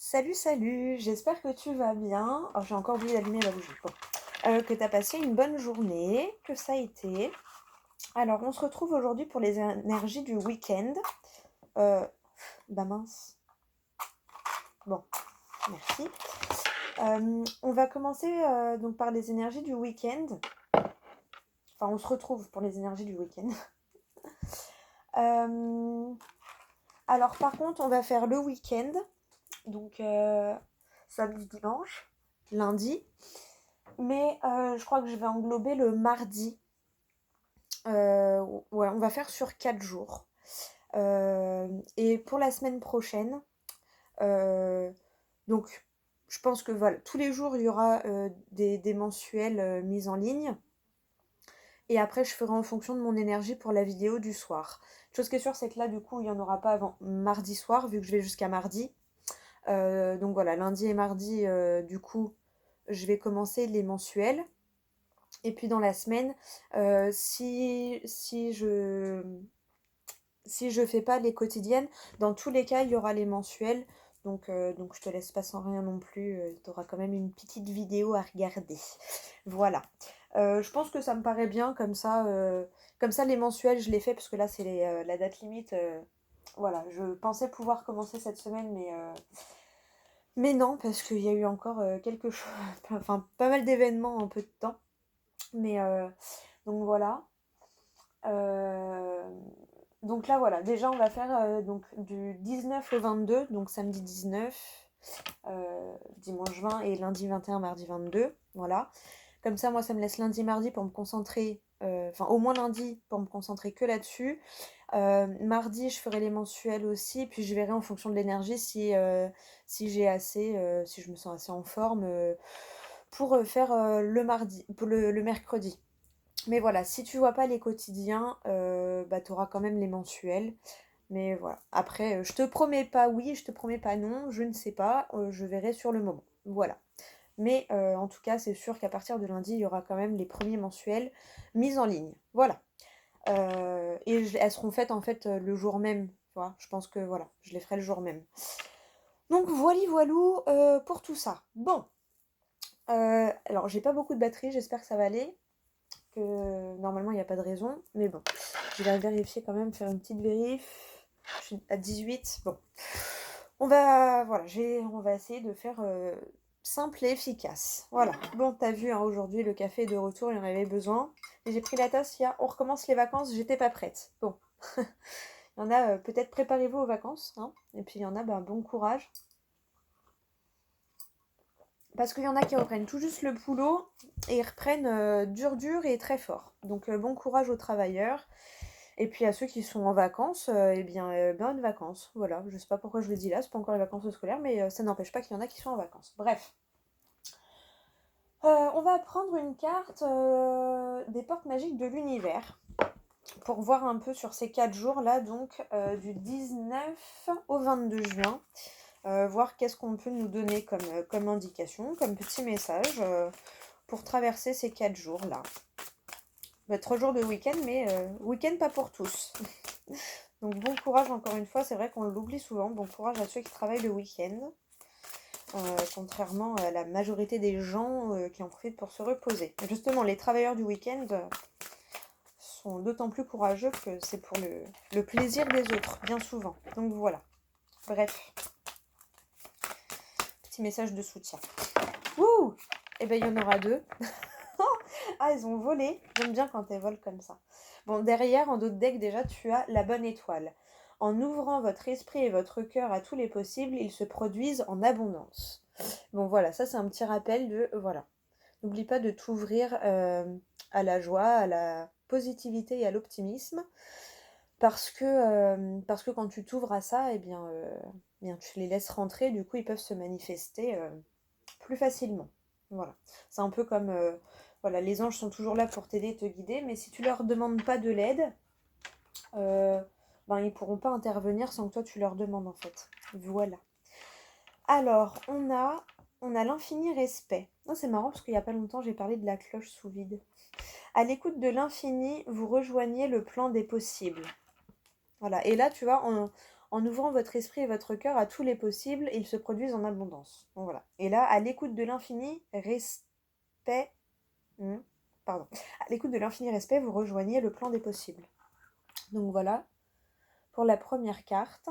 Salut, salut, j'espère que tu vas bien. Oh, j'ai encore oublié d'allumer la bougie. Bon. Que tu as passé une bonne journée, que ça a été. Alors, on se retrouve aujourd'hui pour les énergies du week-end. Euh, Bah mince. Bon, merci. On va commencer donc par les énergies du week-end. Enfin, on se retrouve pour les énergies du week-end. Euh, alors, par contre, on va faire le week-end. Donc, samedi, dimanche, lundi. Mais je crois que je vais englober le mardi. Ouais, on va faire sur 4 jours. Et pour la semaine prochaine, euh, donc je pense que voilà, tous les jours il y aura des mensuels mis en ligne. Et après, je ferai en fonction de mon énergie pour la vidéo du soir. Chose qui est sûre, c'est que là, du coup, il n'y en aura pas avant mardi soir, vu que je vais jusqu'à mardi. Donc voilà, lundi et mardi, du coup, je vais commencer les mensuels. Et puis dans la semaine, si je fais pas les quotidiennes, dans tous les cas, il y aura les mensuels. Donc je te laisse pas sans rien non plus. Tu auras quand même une petite vidéo à regarder. Voilà. Je pense que ça me paraît bien comme ça les mensuels, je les fais parce que là, c'est la date limite. Voilà, je pensais pouvoir commencer cette semaine, mais non, parce qu'il y a eu encore quelque chose, enfin pas mal d'événements en peu de temps. Mais donc voilà. Euh, donc là voilà, déjà on va faire donc du 19 au 22, donc samedi 19, dimanche 20 et lundi 21, mardi 22. Voilà. Comme ça, moi, ça me laisse lundi, mardi pour me concentrer, enfin au moins lundi pour me concentrer que là-dessus. Mardi, je ferai les mensuels aussi, puis je verrai en fonction de l'énergie si j'ai assez, si je me sens assez en forme pour faire le mardi, pour le mercredi. Mais voilà, si tu vois pas les quotidiens, bah, tu auras quand même les mensuels. Mais voilà. Après, je te promets pas oui, je te promets pas non, je ne sais pas, je verrai sur le moment. Voilà. Mais en tout cas, c'est sûr qu'à partir de lundi, il y aura quand même les premiers mensuels mis en ligne. Voilà. Et elles seront faites en fait le jour même. Tu vois, je pense que voilà, je les ferai le jour même. Donc voilà, voilou pour tout ça. Bon. Alors, j'ai pas beaucoup de batterie, j'espère que ça va aller. Que normalement il n'y a pas de raison, mais bon, je vais vérifier quand même, faire une petite vérif. Je suis à 18. Bon, on va essayer de faire simple et efficace. Voilà. Bon, t'as vu, hein, aujourd'hui le café est de retour, il en avait besoin. Et j'ai pris la tasse, on recommence les vacances, j'étais pas prête. Bon, il y en a peut-être préparez-vous aux vacances, hein. Et puis il y en a, ben, bon courage. Parce qu'il y en a qui reprennent tout juste le boulot et ils reprennent dur dur et très fort. Donc bon courage aux travailleurs. Et puis à ceux qui sont en vacances, eh bien bonnes vacances. Voilà, je sais pas pourquoi je le dis là, c'est pas encore les vacances scolaires, mais ça n'empêche pas qu'il y en a qui sont en vacances. Bref. On va prendre une carte des portes magiques de l'univers pour voir un peu sur ces 4 jours là, donc du 19 au 22 juin. Voir qu'est-ce qu'on peut nous donner comme indication, comme petit message pour traverser ces 4 jours là. 3 jours de week-end, mais week-end pas pour tous. Donc bon courage encore une fois, c'est vrai qu'on l'oublie souvent, bon courage à ceux qui travaillent le week-end, contrairement à la majorité des gens qui en profitent pour se reposer. Justement, les travailleurs du week-end sont d'autant plus courageux que c'est pour le plaisir des autres, bien souvent. Donc voilà. Bref. Petit message de soutien. Ouh. Eh ben il y en aura 2. Ah, elles ont volé. J'aime bien quand elles volent comme ça. Bon, derrière, en d'autres decks, déjà, tu as la bonne étoile. En ouvrant votre esprit et votre cœur à tous les possibles, ils se produisent en abondance. Bon, voilà, ça, c'est un petit rappel de... voilà. N'oublie pas de t'ouvrir à la joie, à la positivité et à l'optimisme. Parce que quand tu t'ouvres à ça, bien, tu les laisses rentrer, du coup, ils peuvent se manifester plus facilement. Voilà. C'est un peu comme... voilà, les anges sont toujours là pour t'aider et te guider, mais si tu leur demandes pas de l'aide, ben ils pourront pas intervenir sans que toi tu leur demandes en fait. Voilà. Alors, on a l'infini respect. Oh, c'est marrant parce qu'il y a pas longtemps j'ai parlé de la cloche sous vide. À l'écoute de l'infini, vous rejoignez le plan des possibles. Voilà. Et là, tu vois, En ouvrant votre esprit et votre cœur à tous les possibles, ils se produisent en abondance. Donc voilà. Et là, à l'écoute de l'infini, respect... Pardon. À l'écoute de l'infini respect, vous rejoignez le plan des possibles. Donc voilà, pour la première carte.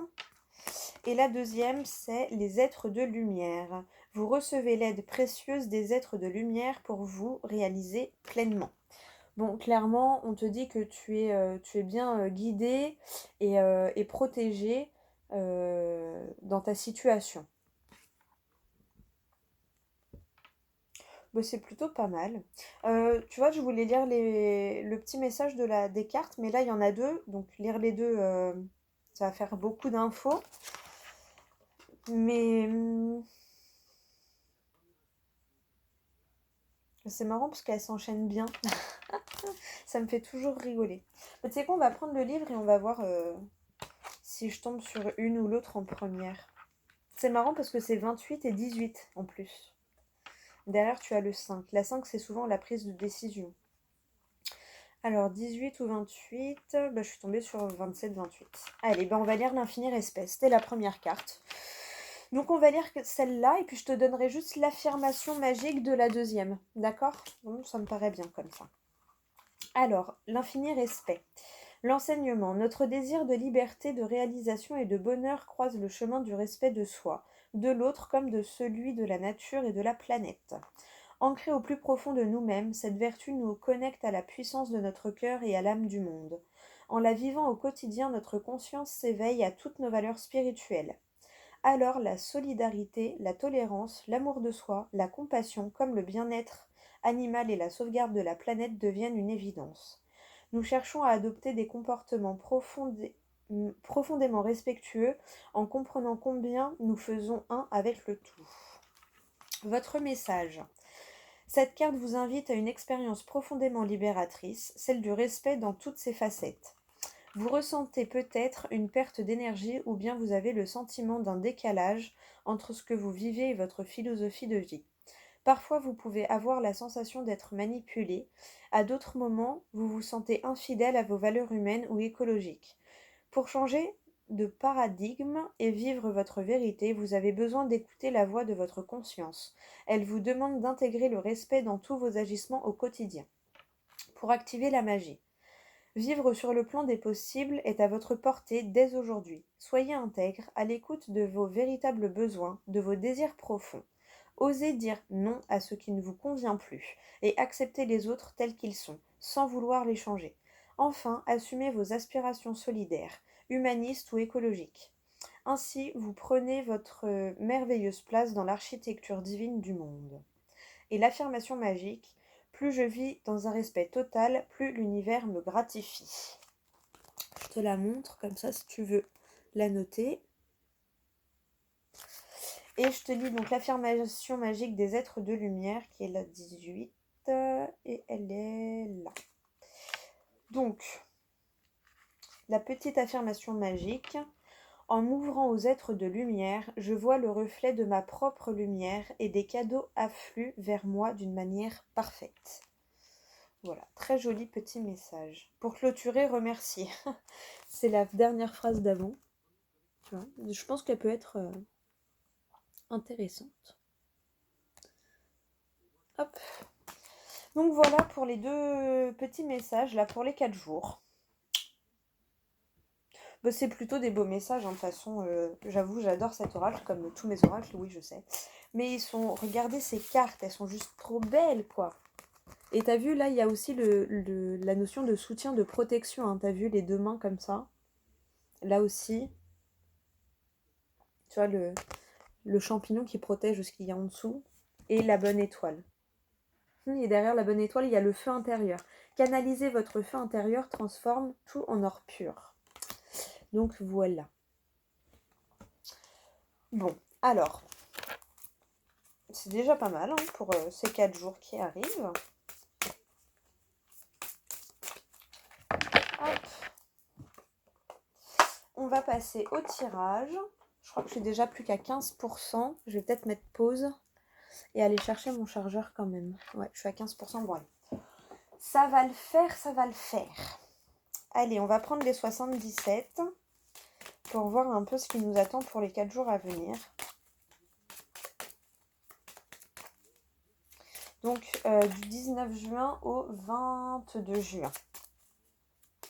Et la deuxième, c'est les êtres de lumière. Vous recevez l'aide précieuse des êtres de lumière pour vous réaliser pleinement. Bon, clairement, on te dit que tu es bien guidé et protégé dans ta situation. Bah, c'est plutôt pas mal. Tu vois, je voulais lire le petit message des cartes, mais là, il y en a deux. Donc, lire les deux, ça va faire beaucoup d'infos. Mais c'est marrant parce qu'elles s'enchaînent bien. Ça me fait toujours rigoler. Mais tu sais quoi, on va prendre le livre et on va voir si je tombe sur une ou l'autre en première. C'est marrant parce que c'est 28 et 18 en plus. Derrière, tu as le 5. La 5, c'est souvent la prise de décision. Alors, 18 ou 28, bah, je suis tombée sur 27-28. Allez, bah, on va lire l'infini respect. C'était la première carte. Donc, on va lire celle-là et puis je te donnerai juste l'affirmation magique de la deuxième. D'accord? Bon, ça me paraît bien comme ça. Alors, l'infini respect. L'enseignement. Notre désir de liberté, de réalisation et de bonheur croise le chemin du respect de soi, de l'autre comme de celui de la nature et de la planète. Ancrée au plus profond de nous-mêmes, cette vertu nous connecte à la puissance de notre cœur et à l'âme du monde. En la vivant au quotidien, notre conscience s'éveille à toutes nos valeurs spirituelles. Alors la solidarité, la tolérance, l'amour de soi, la compassion, comme le bien-être animal et la sauvegarde de la planète deviennent une évidence. Nous cherchons à adopter des comportements profondément respectueux en comprenant combien nous faisons un avec le tout. Votre message. Cette carte vous invite à une expérience profondément libératrice, celle du respect dans toutes ses facettes. Vous ressentez peut-être une perte d'énergie ou bien vous avez le sentiment d'un décalage entre ce que vous vivez et votre philosophie de vie. Parfois, vous pouvez avoir la sensation d'être manipulé. À d'autres moments, vous vous sentez infidèle à vos valeurs humaines ou écologiques. Pour changer de paradigme et vivre votre vérité, vous avez besoin d'écouter la voix de votre conscience. Elle vous demande d'intégrer le respect dans tous vos agissements au quotidien. Pour activer la magie. Vivre sur le plan des possibles est à votre portée dès aujourd'hui. Soyez intègre, à l'écoute de vos véritables besoins, de vos désirs profonds. Osez dire non à ce qui ne vous convient plus et acceptez les autres tels qu'ils sont, sans vouloir les changer. Enfin, assumez vos aspirations solidaires, humanistes ou écologiques. Ainsi, vous prenez votre merveilleuse place dans l'architecture divine du monde. Et l'affirmation magique, plus je vis dans un respect total, plus l'univers me gratifie. Je te la montre comme ça si tu veux la noter. Et je te lis donc l'affirmation magique des êtres de lumière qui est la 18 et elle est là. Donc, la petite affirmation magique. En m'ouvrant aux êtres de lumière, je vois le reflet de ma propre lumière et des cadeaux affluent vers moi d'une manière parfaite. Voilà, très joli petit message. Pour clôturer, remercier. C'est la dernière phrase d'avant. Tu vois, je pense qu'elle peut être intéressante. Hop. Donc voilà pour les deux petits messages, là, pour les 4 jours. Bah, c'est plutôt des beaux messages, hein, de toute façon. J'avoue, j'adore cet oracle, comme tous mes oracles, oui, je sais. Mais ils sont... Regardez ces cartes, elles sont juste trop belles, quoi. Et t'as vu, là, il y a aussi la notion de soutien, de protection. Hein. T'as vu les deux mains comme ça. Là aussi. Tu vois, le champignon qui protège ce qu'il y a en dessous. Et la bonne étoile. Et derrière la bonne étoile, il y a le feu intérieur. Canaliser votre feu intérieur transforme tout en or pur. Donc voilà. Bon, alors. C'est déjà pas mal, hein, pour ces 4 jours qui arrivent. Hop. On va passer au tirage. Je crois que je suis déjà plus qu'à 15%. Je vais peut-être mettre pause et aller chercher mon chargeur quand même. Ouais, je suis à 15%. Bon, allez. Ça va le faire, ça va le faire. Allez, on va prendre les 77 pour voir un peu ce qui nous attend pour les 4 jours à venir. Donc, du 19 juin au 22 juin.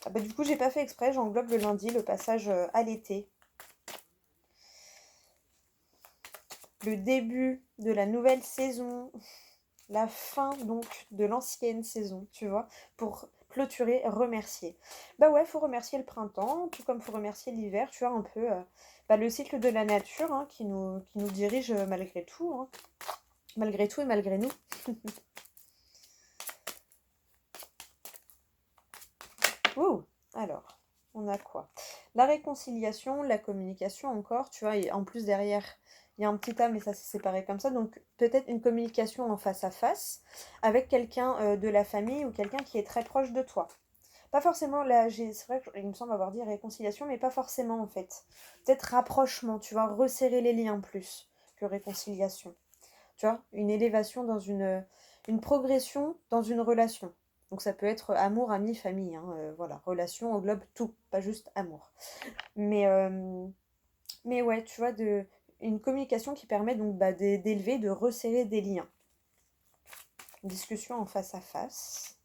Ah bah, du coup, j'ai pas fait exprès, j'englobe le lundi, le passage à l'été. Le début de la nouvelle saison, la fin donc de l'ancienne saison, tu vois, pour clôturer, remercier. Bah ouais, faut remercier le printemps, tout comme faut remercier l'hiver, tu vois, un peu le cycle de la nature hein, qui nous dirige malgré tout, hein. Malgré tout et malgré nous. Ouh, alors, on a quoi? La réconciliation, la communication encore, tu vois, et en plus derrière, il y a un petit A, mais ça s'est séparé comme ça, donc peut-être une communication en face à face avec quelqu'un de la famille ou quelqu'un qui est très proche de toi. Pas forcément, là, c'est vrai qu'il me semble avoir dit réconciliation, mais pas forcément en fait. Peut-être rapprochement, tu vois, resserrer les liens plus que réconciliation. Tu vois, une élévation dans une progression dans une relation. Donc ça peut être amour, ami, famille, hein, voilà, relation englobe tout, pas juste amour. Mais, euh, mais ouais, tu vois, une communication qui permet donc d'élever, de resserrer des liens. Une discussion en face à face.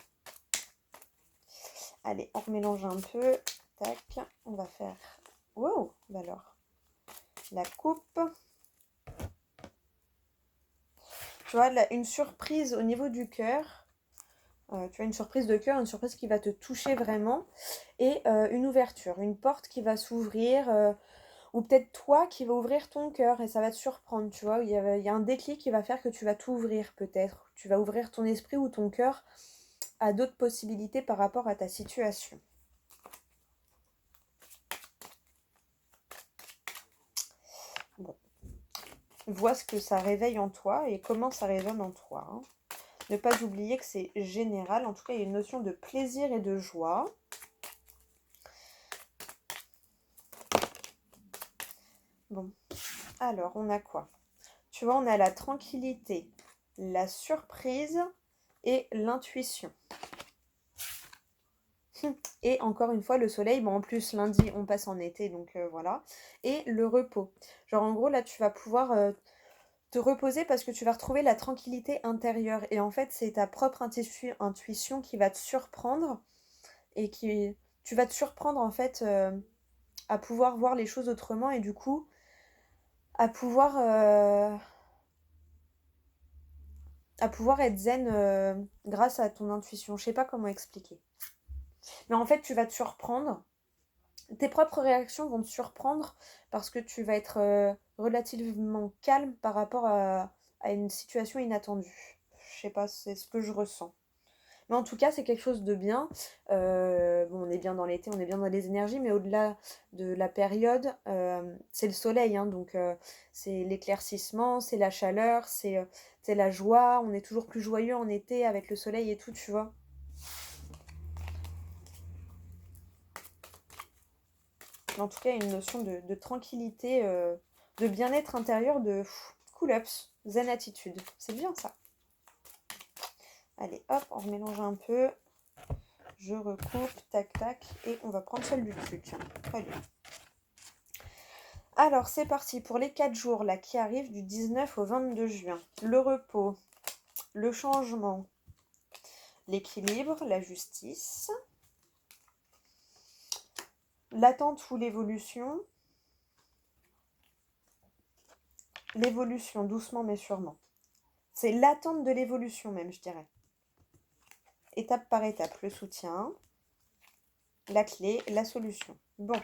Allez, on remélange un peu. Tac, on va faire... Wow, bah alors, la coupe. Tu vois, une surprise au niveau du cœur. Tu as une surprise de cœur, une surprise qui va te toucher vraiment. Et une ouverture, une porte qui va s'ouvrir. Ou peut-être toi qui va ouvrir ton cœur et ça va te surprendre, tu vois. Il y a un déclic qui va faire que tu vas t'ouvrir peut-être. Tu vas ouvrir ton esprit ou ton cœur à d'autres possibilités par rapport à ta situation. Bon. Vois ce que ça réveille en toi et comment ça résonne en toi, hein. Ne pas oublier que c'est général. En tout cas, il y a une notion de plaisir et de joie. Bon. Alors, on a quoi? Tu vois, on a la tranquillité, la surprise et l'intuition. Et encore une fois, le soleil, bon en plus lundi on passe en été, donc voilà. Et le repos. Genre en gros là tu vas pouvoir te reposer parce que tu vas retrouver la tranquillité intérieure. Et en fait c'est ta propre intuition qui va te surprendre et qui... Tu vas te surprendre en fait à pouvoir voir les choses autrement et du coup à à pouvoir être zen grâce à ton intuition. Je sais pas comment expliquer. Mais en fait tu vas te surprendre. Tes propres réactions vont te surprendre parce que tu vas être relativement calme par rapport à une situation inattendue. Je sais pas, c'est ce que je ressens. Mais en tout cas, c'est quelque chose de bien. Bon, on est bien dans l'été, on est bien dans les énergies, mais au-delà de la période, c'est le soleil, hein, donc c'est l'éclaircissement, c'est la chaleur, c'est la joie. On est toujours plus joyeux en été avec le soleil et tout, tu vois. En tout cas, une notion de tranquillité, de bien-être intérieur, de cool-ups, zen attitude. C'est bien ça. Allez, hop, on mélange un peu. Je recoupe, tac, tac, et on va prendre celle du dessus, tiens. Très bien. Alors, c'est parti pour les 4 jours là qui arrivent du 19 au 22 juin. Le repos, le changement, l'équilibre, la justice, l'attente ou l'évolution doucement mais sûrement. C'est l'attente de l'évolution même, je dirais. Étape par étape, le soutien, la clé, la solution. Bon.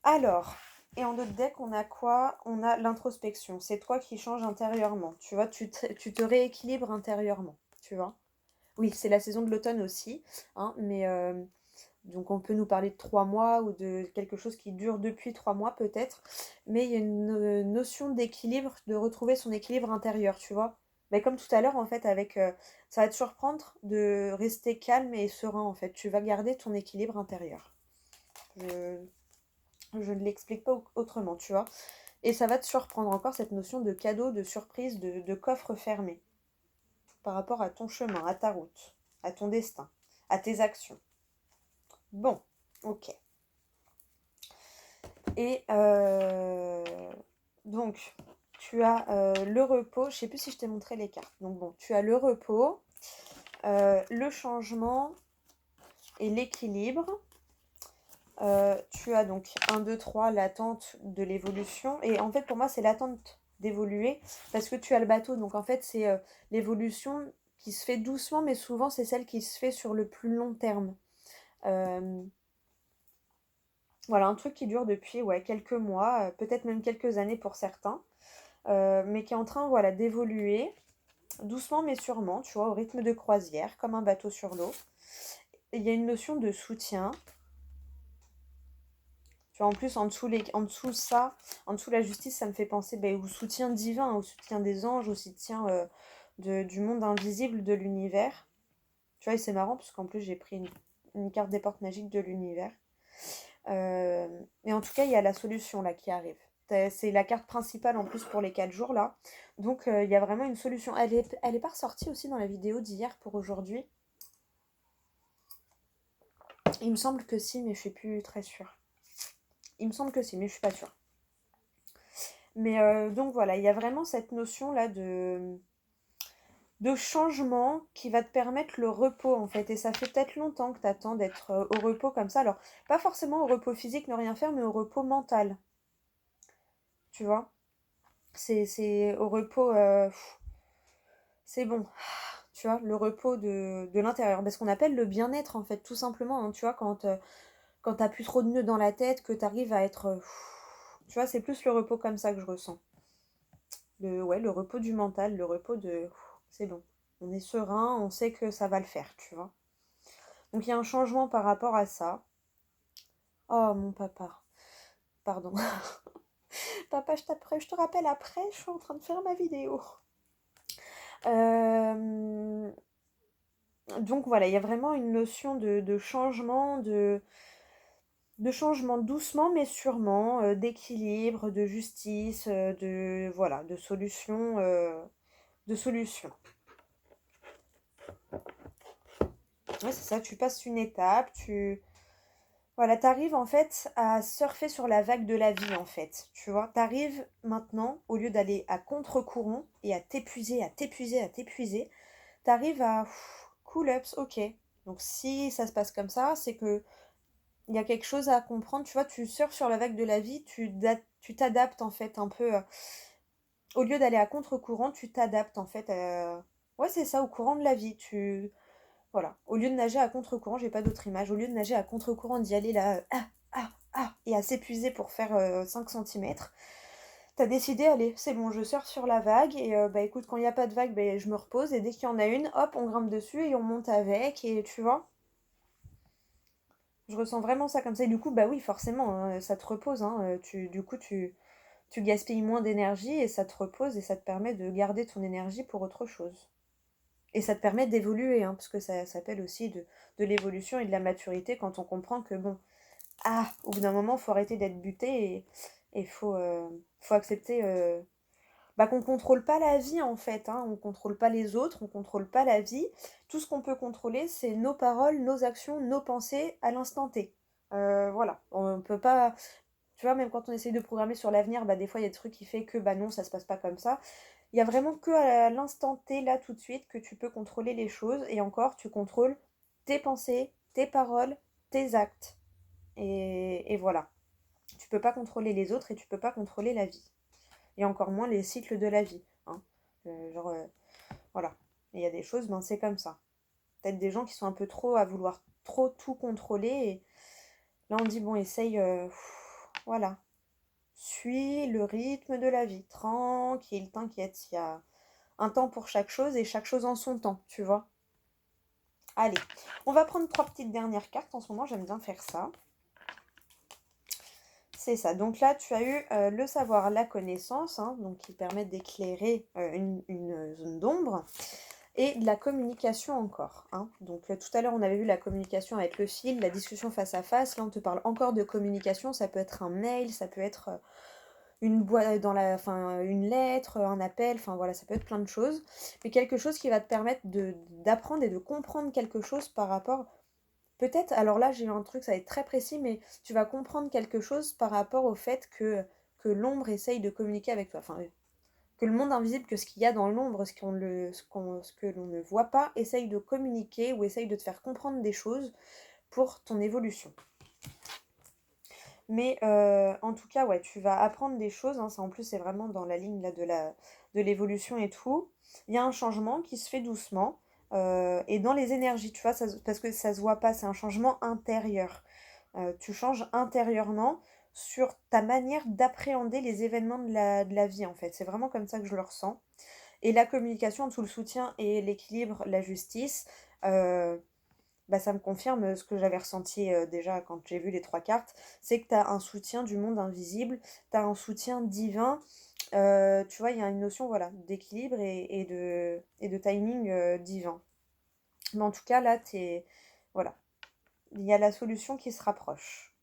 Alors, et en autre deck, on a quoi? On a l'introspection. C'est toi qui changes intérieurement. Tu vois, tu te rééquilibres intérieurement. Tu vois? Oui, c'est la saison de l'automne aussi. Hein, mais donc on peut nous parler de 3 mois ou de quelque chose qui dure depuis 3 mois peut-être. Mais il y a une notion d'équilibre, de retrouver son équilibre intérieur, tu vois. Mais comme tout à l'heure, en fait, avec ça va te surprendre de rester calme et serein, en fait. Tu vas garder ton équilibre intérieur. Je, je ne l'explique pas autrement, tu vois. Et ça va te surprendre encore cette notion de cadeau, de surprise, de coffre fermé par rapport à ton chemin, à ta route, à ton destin, à tes actions. Bon, ok. Et donc, tu as le repos. Je sais plus si je t'ai montré les cartes. Donc bon, tu as le repos, le changement et l'équilibre. Tu as donc 1, 2, 3, l'attente de l'évolution. Et en fait, pour moi, c'est l'attente d'évoluer parce que tu as le bateau. Donc en fait, c'est l'évolution qui se fait doucement, mais souvent, c'est celle qui se fait sur le plus long terme. Euh, voilà, un truc qui dure depuis quelques mois, peut-être même quelques années pour certains, mais qui est en train voilà, d'évoluer doucement mais sûrement, tu vois, au rythme de croisière, comme un bateau sur l'eau. Il y a une notion de soutien. Tu vois, en plus, en dessous ça, en dessous la justice, ça me fait penser au soutien divin, au soutien des anges, au soutien du monde invisible de l'univers. Tu vois, et c'est marrant, parce qu'en plus, j'ai pris une carte des portes magiques de l'univers. Et en tout cas, il y a la solution là qui arrive. C'est la carte principale en plus pour les 4 jours là. Donc, il y a vraiment une solution. Elle est pas ressortie aussi dans la vidéo d'hier pour aujourd'hui. Il me semble que si, mais je suis plus très sûre. Il me semble que si, mais je suis pas sûre. Mais donc voilà, il y a vraiment cette notion là de changement qui va te permettre le repos en fait. Et ça fait peut-être longtemps que tu attends d'être au repos comme ça. Alors, pas forcément au repos physique, ne rien faire, mais au repos mental. Tu vois? C'est au repos, c'est bon. Tu vois, le repos de l'intérieur. Ben, ce qu'on appelle le bien-être en fait, tout simplement. Hein, tu vois, quand t'as plus trop de nœuds dans la tête, que t'arrives à être... tu vois, c'est plus le repos comme ça que je ressens. Le repos du mental, le repos de... c'est bon. On est serein, on sait que ça va le faire, tu vois. Donc il y a un changement par rapport à ça. Oh mon papa, pardon. Papa, je te rappelle après, je suis en train de faire ma vidéo. Euh, Donc voilà, il y a vraiment une notion de changement, de changement doucement mais sûrement, d'équilibre, de justice, voilà, de solution, de solution. Ouais, c'est ça, tu passes une étape, voilà, t'arrives en fait à surfer sur la vague de la vie en fait, tu vois. T'arrives maintenant, au lieu d'aller à contre-courant et à t'épuiser, à t'épuiser, à t'épuiser, t'arrives à cool ups, ok. Donc si ça se passe comme ça, c'est que il y a quelque chose à comprendre, tu vois, tu surfes sur la vague de la vie, tu t'adaptes en fait un peu, au lieu d'aller à contre-courant, tu t'adaptes en fait, ouais c'est ça, au courant de la vie, voilà, au lieu de nager à contre-courant, j'ai pas d'autre image, au lieu de nager à contre-courant, d'y aller là, et à s'épuiser pour faire 5 cm, t'as décidé, allez, c'est bon, je surfe sur la vague, et bah écoute, quand il n'y a pas de vague, bah, je me repose, et dès qu'il y en a une, hop, on grimpe dessus, et on monte avec, et tu vois. Je ressens vraiment ça comme ça. Et du coup, bah oui, forcément, hein, ça te repose. Hein, tu gaspilles moins d'énergie et ça te repose et ça te permet de garder ton énergie pour autre chose. Et ça te permet d'évoluer, hein, parce que ça s'appelle aussi de l'évolution et de la maturité quand on comprend que, bon, au bout d'un moment, il faut arrêter d'être buté et il faut accepter qu'on contrôle pas la vie en fait, hein, on contrôle pas les autres, on contrôle pas la vie. Tout ce qu'on peut contrôler, c'est nos paroles, nos actions, nos pensées à l'instant T. Voilà, on peut pas, tu vois, même quand on essaye de programmer sur l'avenir, bah des fois il y a des trucs qui fait que bah non, ça se passe pas comme ça. Il y a vraiment que à l'instant T, là tout de suite, que tu peux contrôler les choses et encore, tu contrôles tes pensées, tes paroles, tes actes. Et voilà. Tu peux pas contrôler les autres et tu peux pas contrôler la vie et encore moins les cycles de la vie. Hein. Voilà. Il y a des choses, ben c'est comme ça. Peut-être des gens qui sont un peu trop à vouloir trop tout contrôler. Et là, on dit, bon, essaye, voilà. Suis le rythme de la vie. Tranquille, t'inquiète. Il y a un temps pour chaque chose et chaque chose en son temps, tu vois. Allez, on va prendre 3 petites dernières cartes. En ce moment, j'aime bien faire ça. C'est ça. Donc là, tu as eu le savoir, la connaissance, hein, donc qui permet d'éclairer une zone d'ombre, et de la communication encore. Hein. Donc tout à l'heure, on avait vu la communication avec le fil, la discussion face à face. Là, on te parle encore de communication. Ça peut être un mail, ça peut être une boîte une lettre, un appel. Enfin voilà, ça peut être plein de choses. Mais quelque chose qui va te permettre d'apprendre et de comprendre quelque chose par rapport peut-être, alors là j'ai un truc, ça va être très précis, mais tu vas comprendre quelque chose par rapport au fait que l'ombre essaye de communiquer avec toi. Enfin, que le monde invisible, que ce qu'il y a dans l'ombre, ce que l'on ne voit pas, essaye de communiquer ou essaye de te faire comprendre des choses pour ton évolution. Mais en tout cas, ouais, tu vas apprendre des choses, hein, ça en plus c'est vraiment dans la ligne là, de l'évolution et tout. Il y a un changement qui se fait doucement. Et dans les énergies, tu vois, parce que ça se voit pas, c'est un changement intérieur. Tu changes intérieurement sur ta manière d'appréhender les événements de la vie, en fait. C'est vraiment comme ça que je le ressens. Et la communication entre le soutien et l'équilibre, la justice, euh, bah, ça me confirme ce que j'avais ressenti déjà quand j'ai vu les trois cartes, c'est que tu as un soutien du monde invisible, tu as un soutien divin. Tu vois, il y a une notion voilà, d'équilibre et de timing divin. Mais en tout cas, là, voilà, il y a la solution qui se rapproche.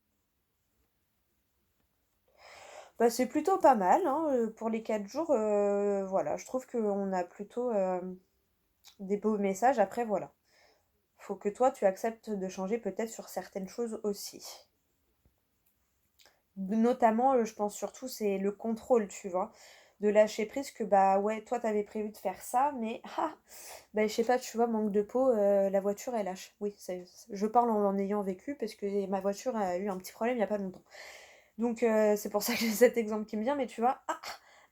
Bah, c'est plutôt pas mal hein, pour les 4 jours. Voilà, je trouve qu'on a plutôt des beaux messages. Après, voilà, faut que toi, tu acceptes de changer peut-être sur certaines choses aussi. Notamment, je pense surtout, c'est le contrôle, tu vois. De lâcher prise que, bah ouais, toi, t'avais prévu de faire ça, mais, bah je sais pas, tu vois, manque de peau, la voiture, elle lâche. Oui, je parle en ayant vécu, parce que ma voiture a eu un petit problème il y a pas longtemps. Donc, c'est pour ça que j'ai cet exemple qui me vient, mais tu vois,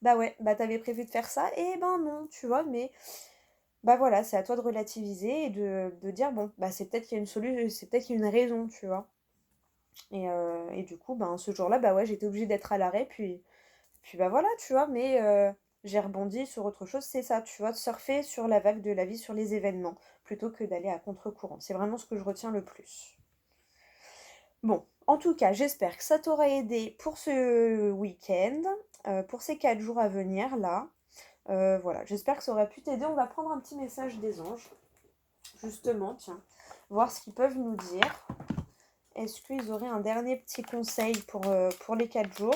bah ouais, bah t'avais prévu de faire ça, et ben non, tu vois, mais, bah voilà, c'est à toi de relativiser et de dire, bon, bah c'est peut-être qu'il y a une solution, c'est peut-être qu'il y a une raison, tu vois. Et du coup, ben, ce jour-là, bah ouais, j'étais obligée d'être à l'arrêt, puis bah voilà, tu vois, mais j'ai rebondi sur autre chose, c'est ça, tu vois, de surfer sur la vague de la vie, sur les événements, plutôt que d'aller à contre-courant. C'est vraiment ce que je retiens le plus. Bon, en tout cas, j'espère que ça t'aura aidé pour ce week-end, pour ces 4 jours à venir, là. Voilà, j'espère que ça aura pu t'aider. On va prendre un petit message des anges, justement, tiens, voir ce qu'ils peuvent nous dire. Est-ce qu'ils auraient un dernier petit conseil pour les 4 jours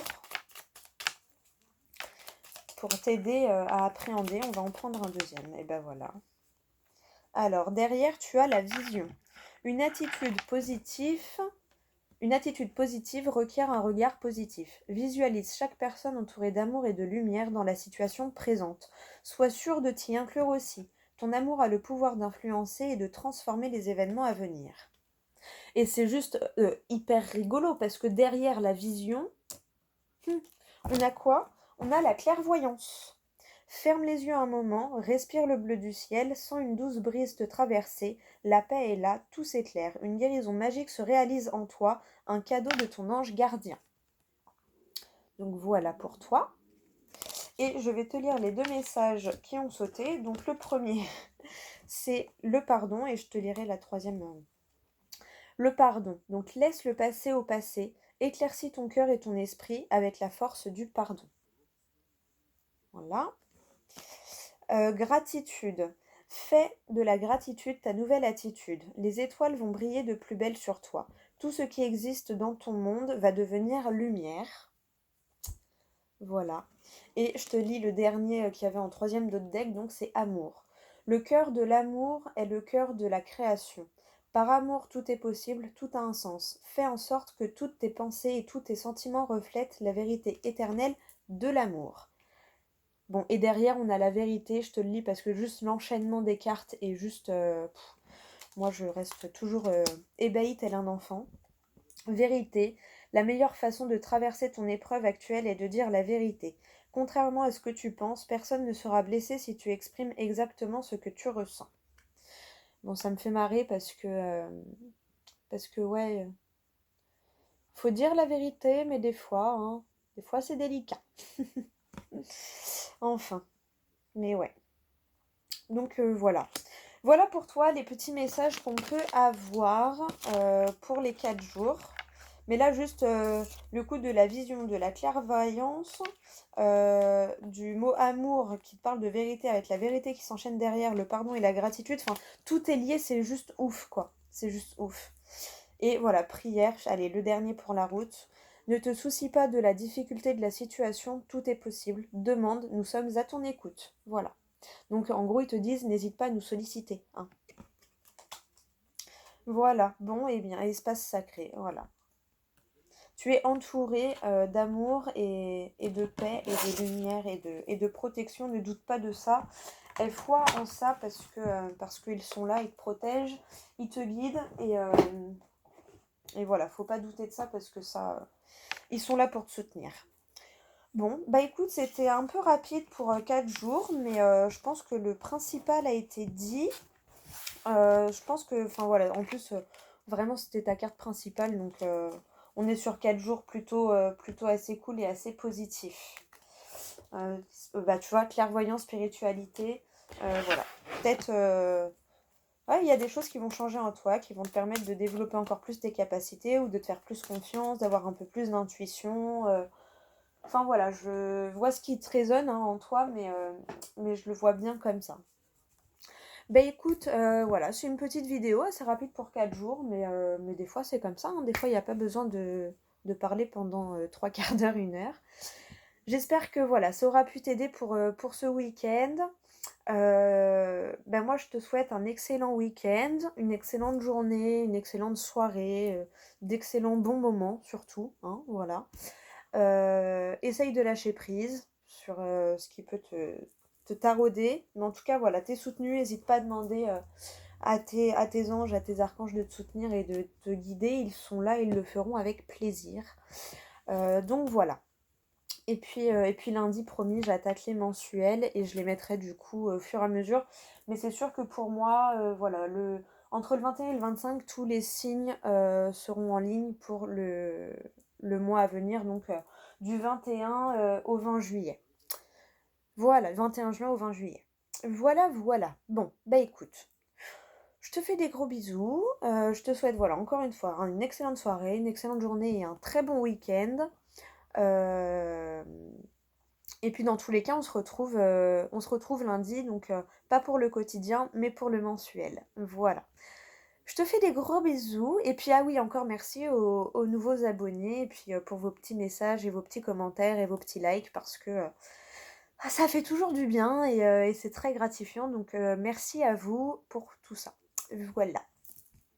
pour t'aider à appréhender? On va en prendre un deuxième. Et ben voilà. Alors, derrière, tu as la vision. Une attitude positive, une attitude positive requiert un regard positif. Visualise chaque personne entourée d'amour et de lumière dans la situation présente. Sois sûr de t'y inclure aussi. Ton amour a le pouvoir d'influencer et de transformer les événements à venir. Et c'est juste hyper rigolo parce que derrière la vision, on a quoi? On a la clairvoyance. Ferme les yeux un moment, respire le bleu du ciel, sens une douce brise te traverser, la paix est là, tout s'éclaire, une guérison magique se réalise en toi, un cadeau de ton ange gardien. Donc voilà pour toi. Et je vais te lire les deux messages qui ont sauté. Donc le premier, c'est le pardon, et je te lirai la troisième. Le pardon. Donc laisse le passé au passé, éclaircis ton cœur et ton esprit avec la force du pardon. Voilà. Gratitude. Fais de la gratitude ta nouvelle attitude. Les étoiles vont briller de plus belle sur toi. Tout ce qui existe dans ton monde va devenir lumière. Voilà. Et je te lis le dernier qu'il y avait en troisième d'autre deck, donc c'est amour. Le cœur de l'amour est le cœur de la création. Par amour, tout est possible, tout a un sens. Fais en sorte que toutes tes pensées et tous tes sentiments reflètent la vérité éternelle de l'amour. Bon, et derrière, on a la vérité, je te le lis parce que juste l'enchaînement des cartes est juste... moi, je reste toujours ébahie tel un enfant. Vérité, la meilleure façon de traverser ton épreuve actuelle est de dire la vérité. Contrairement à ce que tu penses, personne ne sera blessé si tu exprimes exactement ce que tu ressens. Bon, ça me fait marrer parce que ouais, faut dire la vérité, mais des fois c'est délicat. Enfin, mais ouais. Donc voilà. Voilà pour toi les petits messages qu'on peut avoir pour les 4 jours. Mais là, juste le coup de la vision, de la clairvoyance, du mot amour qui te parle de vérité avec la vérité qui s'enchaîne derrière, le pardon et la gratitude. Enfin, tout est lié, c'est juste ouf, quoi. C'est juste ouf. Et voilà, prière. Allez, le dernier pour la route. Ne te soucie pas de la difficulté de la situation, tout est possible. Demande, nous sommes à ton écoute. Voilà. Donc en gros, ils te disent, n'hésite pas à nous solliciter. Hein. Voilà, bon, et bien, espace sacré, voilà. Tu es entouré d'amour et de paix et de lumière et de protection, ne doute pas de ça. Elle foi en ça parce qu'ils sont là, ils te protègent, ils te guident et voilà, faut pas douter de ça parce que ça, ils sont là pour te soutenir. Bon, bah écoute, c'était un peu rapide pour 4 jours, mais je pense que le principal a été dit. Je pense que, enfin voilà, en plus, vraiment c'était ta carte principale, donc on est sur 4 jours plutôt assez cool et assez positif. Euh, Bah tu vois, clairvoyance, spiritualité, voilà. Peut-être, ouais, il y a des choses qui vont changer en toi, qui vont te permettre de développer encore plus tes capacités ou de te faire plus confiance, d'avoir un peu plus d'intuition. Enfin voilà, je vois ce qui te résonne hein, en toi, mais je le vois bien comme ça. Bah écoute, voilà, c'est une petite vidéo assez rapide pour 4 jours, mais des fois c'est comme ça, hein. Des fois il n'y a pas besoin de parler pendant 3 quarts d'heure, 1 heure. J'espère que voilà, ça aura pu t'aider pour ce week-end. Ben moi je te souhaite un excellent week-end, une excellente journée, une excellente soirée, d'excellents bons moments surtout, hein, voilà. Essaye de lâcher prise sur ce qui peut te tarauder. Mais en tout cas, voilà, t'es soutenu. N'hésite pas à demander à tes anges, à tes archanges de te soutenir et de te guider. Ils sont là, ils le feront avec plaisir. Donc voilà. Et puis lundi, promis, j'attaque les mensuels et je les mettrai du coup au fur et à mesure. Mais c'est sûr que pour moi, voilà, entre le 21 et le 25, tous les signes seront en ligne pour le mois à venir, donc du 21 au 20 juillet. Voilà, 21 juin au 20 juillet. Voilà, voilà. Bon, bah écoute, je te fais des gros bisous. Je te souhaite, voilà, encore une fois, hein, une excellente soirée, une excellente journée et un très bon week-end. Euh, Et puis dans tous les cas, on se retrouve lundi, donc pas pour le quotidien, mais pour le mensuel. Voilà. Je te fais des gros bisous. Et puis ah oui, encore merci aux nouveaux abonnés, et puis pour vos petits messages et vos petits commentaires et vos petits likes, parce que ça fait toujours du bien et c'est très gratifiant. Donc merci à vous pour tout ça. Voilà.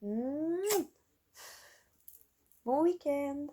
Bon week-end.